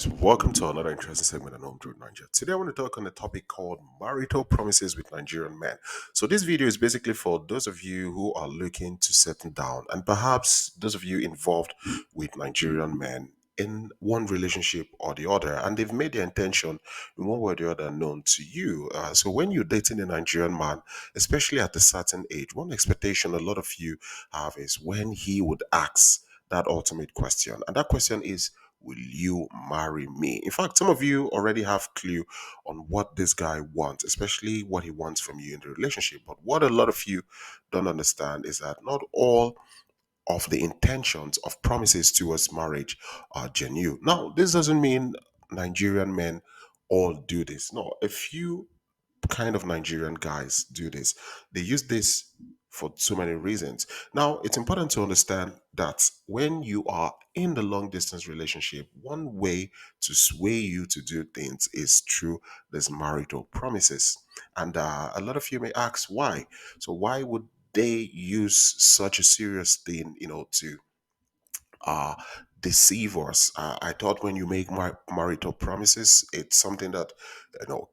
guys, welcome to another interesting segment on Home Truth Nigeria. Today I want to talk on a topic called marital promises with Nigerian men. So this video is basically for those of you who are looking to settle down and perhaps those of you involved with Nigerian men in one relationship or the other, and they've made their intention in one way or the other known to you. So when you're dating a Nigerian man, especially at a certain age, one expectation a lot of you have is when he would ask that ultimate question, and that question is, will you marry me? In fact, some of you already have clue on what this guy wants, especially what he wants from you in the relationship. But what a lot of you don't understand is that not all of the intentions of promises towards marriage are genuine. Now, this doesn't mean Nigerian men all do this. No, a few kind of Nigerian guys do this. They use this for so many reasons. Now, it's important to understand that when you are in the long distance relationship, one way to sway you to do things is through these marital promises. And a lot of you may ask why. So, why would they use such a serious thing, to uh, deceive us? I thought when you make marital promises, it's something that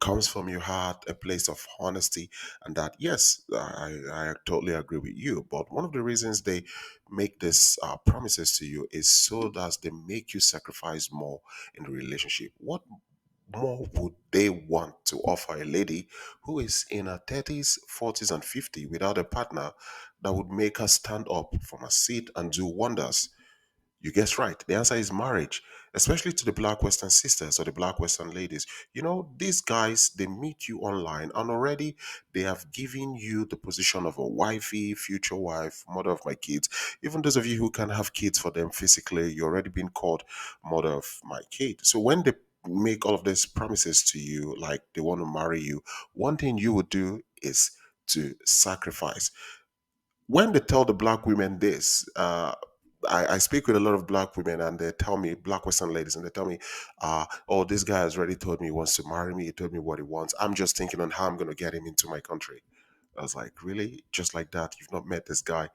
comes from your heart, a place of honesty, and that yes, I totally agree with you. But one of the reasons they make this promises to you is so that they make you sacrifice more in the relationship. What more would they want to offer a lady who is in her 30s, 40s, and 50 without a partner that would make her stand up from her seat and do wonders? You guess right. The answer is marriage, especially to the Black Western sisters or the Black Western ladies. These guys, they meet you online and already they have given you the position of a wifey, future wife, mother of my kids. Even those of you who can have kids for them physically, you're already being called mother of my kid. So when they make all of these promises to you, like they want to marry you, one thing you would do is to sacrifice. When they tell the black women this, I speak with a lot of black women and they tell me, black Western ladies, and they tell me, oh, this guy has already told me he wants to marry me. He told me what he wants. I'm just thinking on how I'm going to get him into my country. I was like, really? Just like that? You've not met this guy.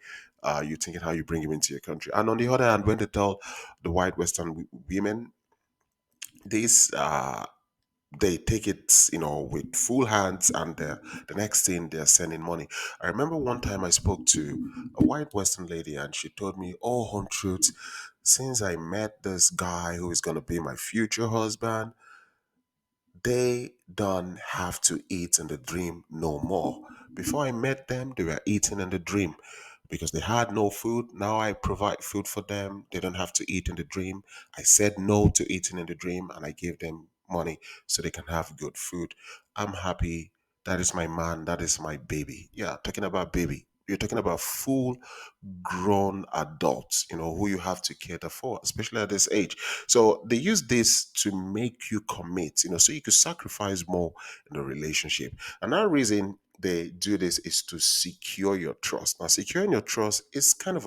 You're thinking how you bring him into your country. And on the other hand, when they tell the white Western women this, they take it, with full hands, and the next thing they're sending money. I remember one time I spoke to a white Western lady, and she told me, "Oh, home truth, since I met this guy who is going to be my future husband, they don't have to eat in the dream no more. Before I met them, they were eating in the dream because they had no food. Now I provide food for them. They don't have to eat in the dream. I said no to eating in the dream and I gave them money so they can have good food. I'm happy. That is my man. That is my baby." Yeah, talking about baby. You're talking about full grown adults, who you have to cater for, especially at this age. So they use this to make you commit, so you could sacrifice more in the relationship. Another reason they do this is to secure your trust. Now, securing your trust is kind of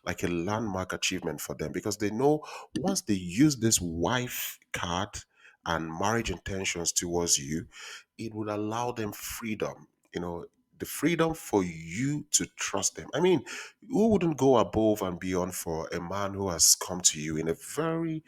like a landmark achievement for them because they know once they use this wife card and marriage intentions towards you, it would allow them freedom. The freedom for you to trust them. I mean, who wouldn't go above and beyond for a man who has come to you in a very,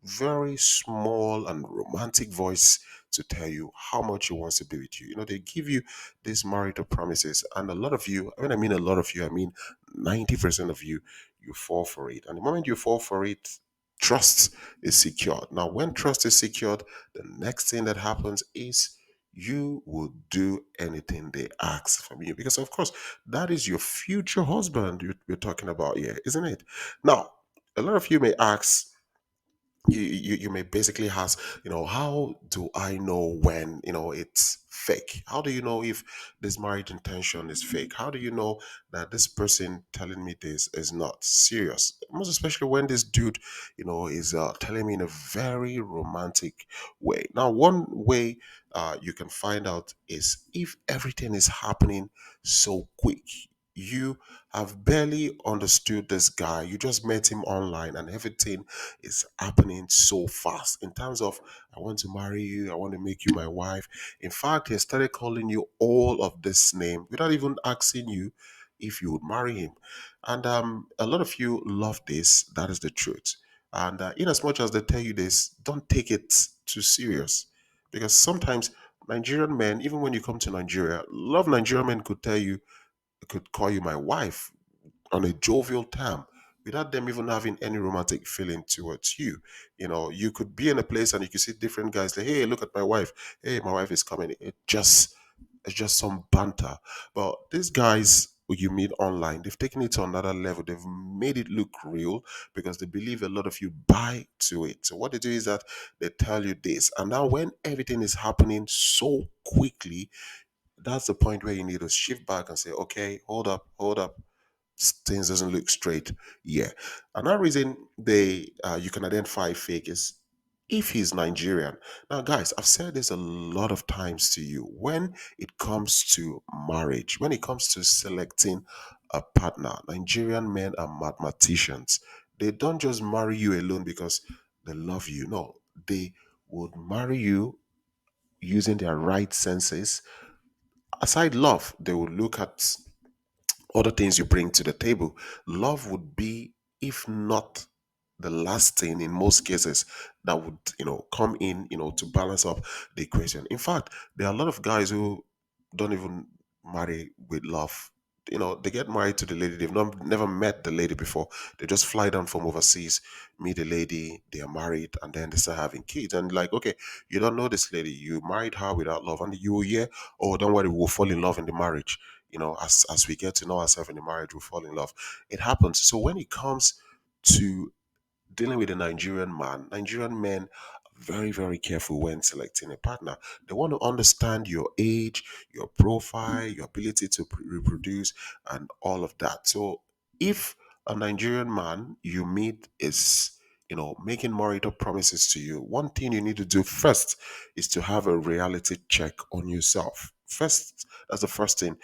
very small and romantic voice to tell you how much he wants to be with you? They give you these marital promises, and a lot of you, when I mean a lot of you, I mean 90% of you, you fall for it. And the moment you fall for it, trust is secured. Now, when trust is secured, the next thing that happens is you will do anything they ask from you because, of course, that is your future husband we're talking about here, isn't it? Now, a lot of you may ask, you may basically ask, how do I know when it's fake? How do you know if this marriage intention is fake? How do you know that this person telling me this is not serious? Most especially when this dude is telling me in a very romantic way. Now, one way you can find out is if everything is happening so quick. You have barely understood this guy. You just met him online and everything is happening so fast in terms of, I want to marry you, I want to make you my wife. In fact, he started calling you all of this name without even asking you if you would marry him. And a lot of you love this. That is the truth. And in as much as they tell you this, don't take it too serious. Because sometimes Nigerian men, even when you come to Nigeria, a lot of Nigerian men could call you my wife on a jovial term without them even having any romantic feeling towards you. You know, you could be in a place and you could see different guys like, hey, look at my wife. Hey, my wife is coming. It's just some banter. But these guys who you meet online, they've taken it to another level. They've made it look real because they believe a lot of you buy to it. So what they do is that they tell you this. And now when everything is happening so quickly, that's the point where you need to shift back and say, okay, hold up, things doesn't look straight. Yeah. Another reason they you can identify fake is if he's Nigerian. Now, guys, I've said this a lot of times to you. When it comes to marriage, when it comes to selecting a partner, Nigerian men are mathematicians. They don't just marry you alone because they love you. No, they would marry you using their right senses. Aside love, they will look at other things you bring to the table. Love would be, if not the last thing in most cases, that would, come in, to balance up the equation. In fact, there are a lot of guys who don't even marry with love. They get married to the lady. They've never met the lady before. They just fly down from overseas, meet a lady, they are married, and then they start having kids. And like, okay, you don't know this lady. You married her without love, and you will hear, oh, don't worry, we'll fall in love in the marriage. As we get to know ourselves in the marriage, we fall in love. It happens. So when it comes to dealing with a Nigerian man, Nigerian men are very, very careful when selecting a partner. They want to understand your age, your profile, your ability to reproduce, and all of that. So if a Nigerian man you meet is making marital promises to you, one thing you need to do first is to have a reality check on yourself. First, that's the first thing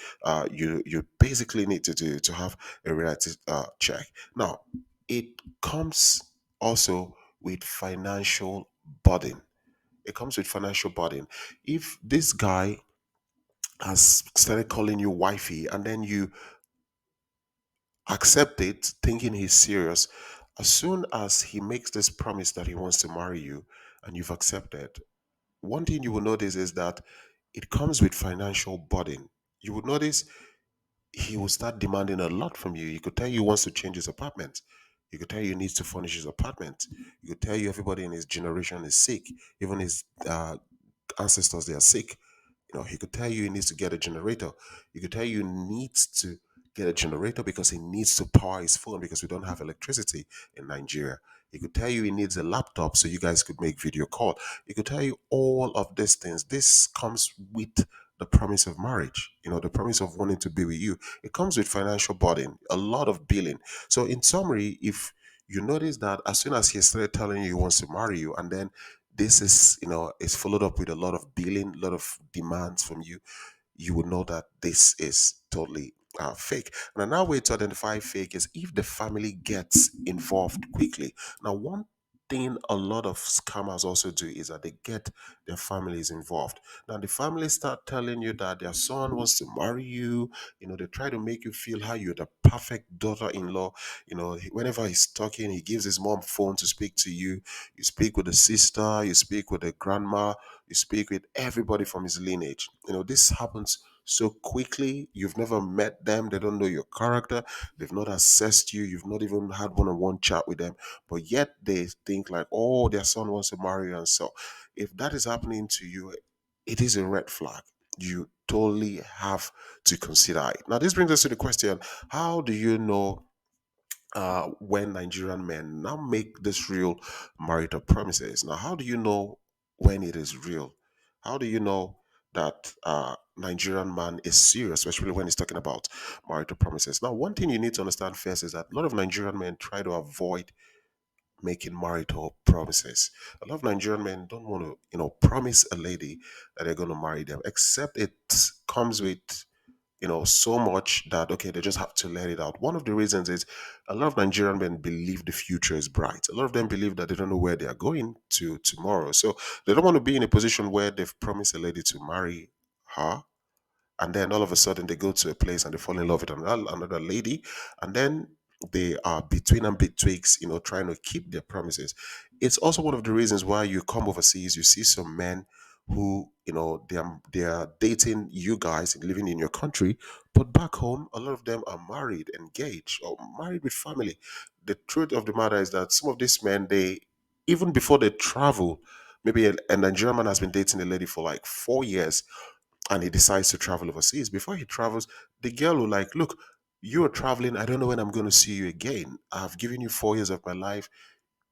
you basically need to do, to have a reality check. Now, it comes also with financial burden. It comes with financial burden. If this guy has started calling you wifey and then you accept it thinking he's serious, as soon as he makes this promise that he wants to marry you and you've accepted, one thing you will notice is that it comes with financial burden. You would notice he will start demanding a lot from you. He could tell you he wants to change his apartment. He could tell you he needs to furnish his apartment. He could tell you everybody in his generation is sick. Even his ancestors, they are sick. He could tell you he needs to get a generator. He could tell you he needs to get a generator because he needs to power his phone because we don't have electricity in Nigeria. He could tell you he needs a laptop so you guys could make video call. He could tell you all of these things. This comes with the promise of marriage, the promise of wanting to be with you. It comes with financial burden, a lot of billing. So, in summary, if you notice that as soon as he started telling you he wants to marry you, and then this is followed up with a lot of billing, a lot of demands from you, you would know that this is totally fake. And another way to identify fake is if the family gets involved quickly. Now, one thing a lot of scammers also do is that they get their families involved. Now, the families start telling you that their son wants to marry you. They try to make you feel how you're the perfect daughter-in-law. Whenever he's talking, he gives his mom phone to speak to you. You speak with the sister, you speak with the grandma, you speak with everybody from his lineage. This happens so quickly. You've never met them. They don't know your character. They've not assessed you. You've not even had one-on-one chat with them. But yet they think like, oh, their son wants to marry you. And so if that is happening to you, it is a red flag. You totally have to consider it. Now, this brings us to the question: how do you know when Nigerian men now make this real marital promises? Now, how do you know when it is real? How do you know that Nigerian man is serious, especially when he's talking about marital promises? Now, one thing you need to understand first is that a lot of Nigerian men try to avoid making marital promises. A lot of Nigerian men don't want to, promise a lady that they're going to marry them, except it comes with so much that okay, they just have to let it out. One of the reasons is a lot of Nigerian men believe the future is bright. A lot of them believe that they don't know where they are going to tomorrow. So they don't want to be in a position where they've promised a lady to marry her. And then all of a sudden they go to a place and they fall in love with another lady. And then they are between and betwixt, trying to keep their promises. It's also one of the reasons why you come overseas, you see some men who, they are dating you guys and living in your country, but back home, a lot of them are married, engaged, or married with family. The truth of the matter is that some of these men, they even before they travel, maybe a Nigerian man has been dating a lady for like 4 years and he decides to travel overseas. Before he travels, the girl will like, look, you are traveling. I don't know when I'm going to see you again. I've given you 4 years of my life.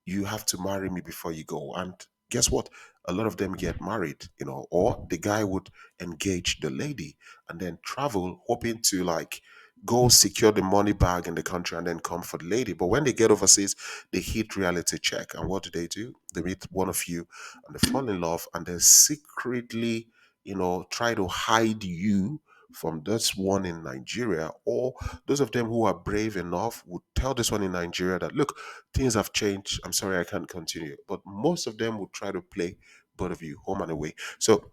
You have to marry me before you go. And guess what? A lot of them get married, or the guy would engage the lady and then travel, hoping to like go secure the money bag in the country and then come for the lady. But when they get overseas, they hit reality check. And what do? They meet one of you and they fall in love and then secretly, try to hide you from this one in Nigeria, or those of them who are brave enough would tell this one in Nigeria that, look, things have changed. I'm sorry, I can't continue. But most of them would try to play both of you home and away. So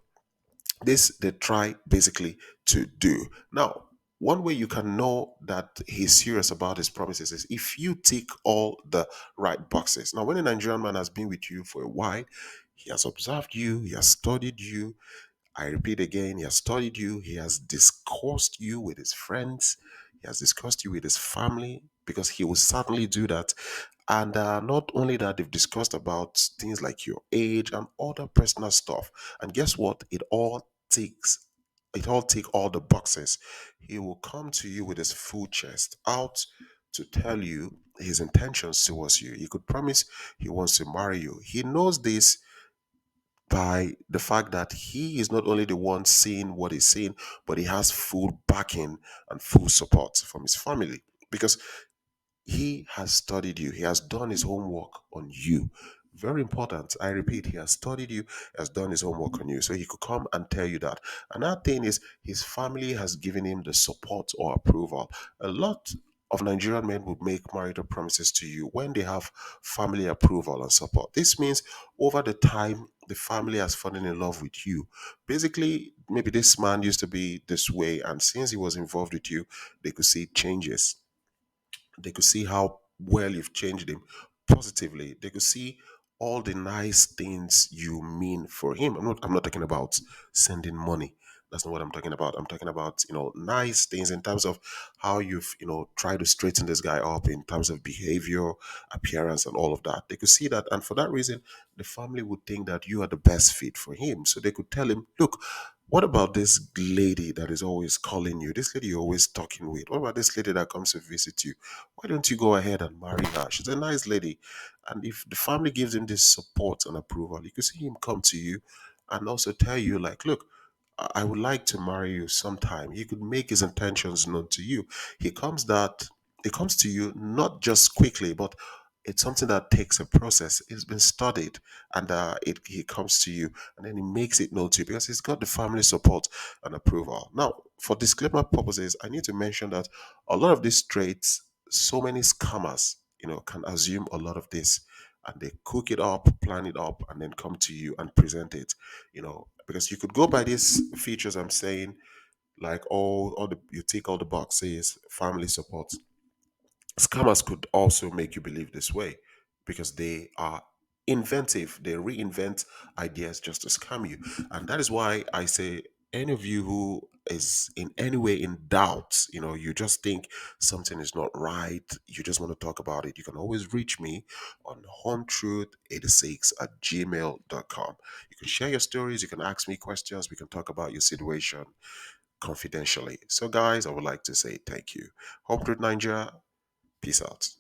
this they try basically to do. Now, one way you can know that he's serious about his promises is if you tick all the right boxes. Now, when a Nigerian man has been with you for a while, he has observed you, he has studied you. I repeat again, he has studied you, he has discussed you with his friends, he has discussed you with his family, because he will certainly do that. And not only that, they've discussed about things like your age and other personal stuff. And guess what? It all take all the boxes. He will come to you with his full chest out to tell you his intentions towards you. He could promise he wants to marry you. He knows this by the fact that he is not only the one seeing what he's seeing, but he has full backing and full support from his family. Because he has studied you. He has done his homework on you. Very important. I repeat, he has studied you, has done his homework on you. So he could come and tell you that. Another thing is his family has given him the support or approval. A lot of Nigerian men would make marital promises to you when they have family approval and support. This means over the time the family has fallen in love with you. Basically, maybe this man used to be this way, and since he was involved with you, they could see changes. They could see how well you've changed him positively. They could see all the nice things you mean for him. I'm not talking about sending money. That's not what I'm talking about. I'm talking about, nice things in terms of how you've, tried to straighten this guy up in terms of behavior, appearance, and all of that. They could see that. And for that reason, the family would think that you are the best fit for him. So they could tell him, look, what about this lady that is always calling you? This lady you're always talking with? What about this lady that comes to visit you? Why don't you go ahead and marry her? She's a nice lady. And if the family gives him this support and approval, you can see him come to you and also tell you, like, look, I would like to marry you sometime. He could make his intentions known to you. He comes that it comes to you not just quickly, but it's something that takes a process. It's been studied, and he comes to you, and then he makes it known to you because he's got the family support and approval. Now, for disclaimer purposes, I need to mention that a lot of these traits, so many scammers, can assume a lot of this, and they cook it up, plan it up, and then come to you and present it. Because you could go by these features I'm saying, like all the you tick all the boxes, family support. Scammers could also make you believe this way because they are inventive. They reinvent ideas just to scam you. And that is why I say any of you who is in any way in doubt, you just think something is not right, you just want to talk about it, you can always reach me on hometruth86@gmail.com. You can share your stories, you can ask me questions, we can talk about your situation confidentially. So guys, I would like to say thank you. Home Truth Nigeria, peace out.